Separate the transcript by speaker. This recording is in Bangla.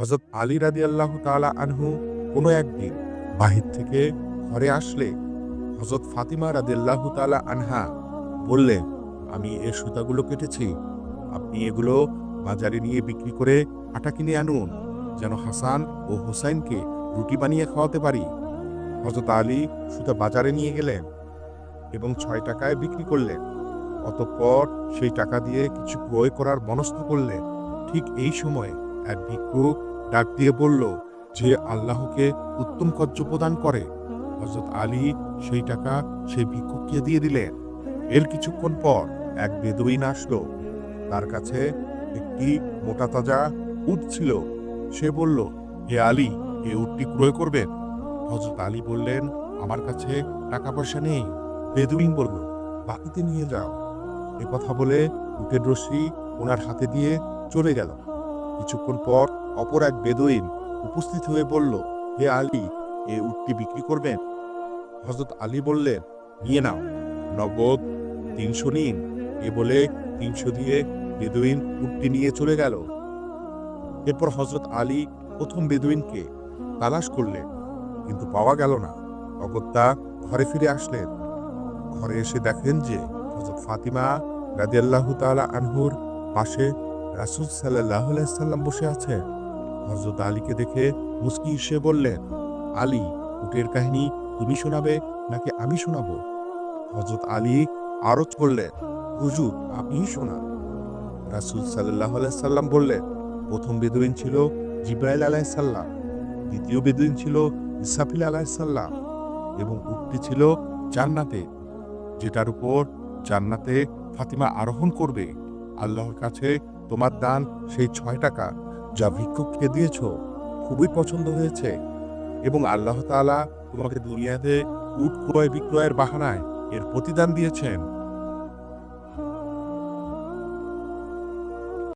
Speaker 1: হযরত আলী রাদিয়াল্লাহু তাআলা আনহু কোনো একদিন বাহির থেকে ঘরে আসলে হযরত ফাতিমা রাদিয়াল্লাহু তাআলা আনহা বললেন, আমি এই সুতাগুলো কেটেছি, আপনি এগুলো বাজারে নিয়ে বিক্রি করে আটা কিনে আনুন, যেন হাসান ও হুসাইনকে রুটি বানিয়ে খাওয়াতে পারি। হযরত আলী সুতা বাজারে নিয়ে গেলেন এবং 6 টাকায় বিক্রি করলেন। অতঃপর সেই টাকা দিয়ে কিছু ক্রয় করার মনস্থ করলেন। ঠিক এই সময় এক ভিক্ষুক ডাক দিয়ে বলল, যে আল্লাহকে উত্তম কর্য প্রদান করে। হযরত আলী সেই টাকা সেই ভিক্ষুককে দিয়ে দিলেন। এর কিছুক্ষণ পর এক বেদুইন আসলো। তার কাছে একটি মোটা তাজা উট ছিল। সে বলল, হে আলী, এই উটটি ক্রয় করবেন? হযরত আলী বললেন, আমার কাছে টাকা পয়সা নেই। বেদুইন বলল, বাকিতে নিয়ে যাও। এ কথা বলে উটের রশি ওনার হাতে দিয়ে চলে গেল। কিছুক্ষণ পর অপর এক বেদুইন উপস্থিত হয়ে বলল, হে আলী, এ উটটি বিক্রি করবেন? হযরত আলী বললেন, নিয়ে নাও, নগদ ৩০০ নিন। এ বলে ৩০০ দিয়ে বেদুইন উটটি নিয়ে চলে গেল। এরপর হযরত আলী প্রথম বেদুইনকে তালাশ করলেন, কিন্তু পাওয়া গেল না। অগত্যা ঘরে ফিরে আসলেন। ঘরে এসে দেখেন যে হযরত ফাতিমা রাদিয়াল্লাহু তাআলা আনহুর পাশে রাসূল সাল্লাল্লাহু আলাইহি সাল্লাম বসে আছেন। হযরত আলীকে দেখে মুস্কি হেসে বললেন, আলী, উটের কাহিনী তুমি শোনাবে নাকি আমি শোনাবো? হযরত আলী আরজ করলেন, হুজুর, আপনিই শোনান। রাসূল সাল্লাল্লাহু আলাইহি সাল্লাম বললেন, প্রথম বেদুইন ছিল জিবরাইল আলাইহিস সালাম, দ্বিতীয় বেদুইন ছিল ইসরাফিল আলাইহিস সালাম এবং উটটি ছিল জান্নাতে, যেটার উপর জান্নাতে ফাতিমা আরোহণ করবে। আল্লাহর কাছে তোমার দান সেই 6 টাকা যা ভিক্ষুককে দিয়েছ খুবই পছন্দ হয়েছে এবং আল্লাহ তাআলা তোমাকে দুনিয়াতে উট ক্রয় বিক্রয়ের বাহানায় এর প্রতিদান দিয়েছেন।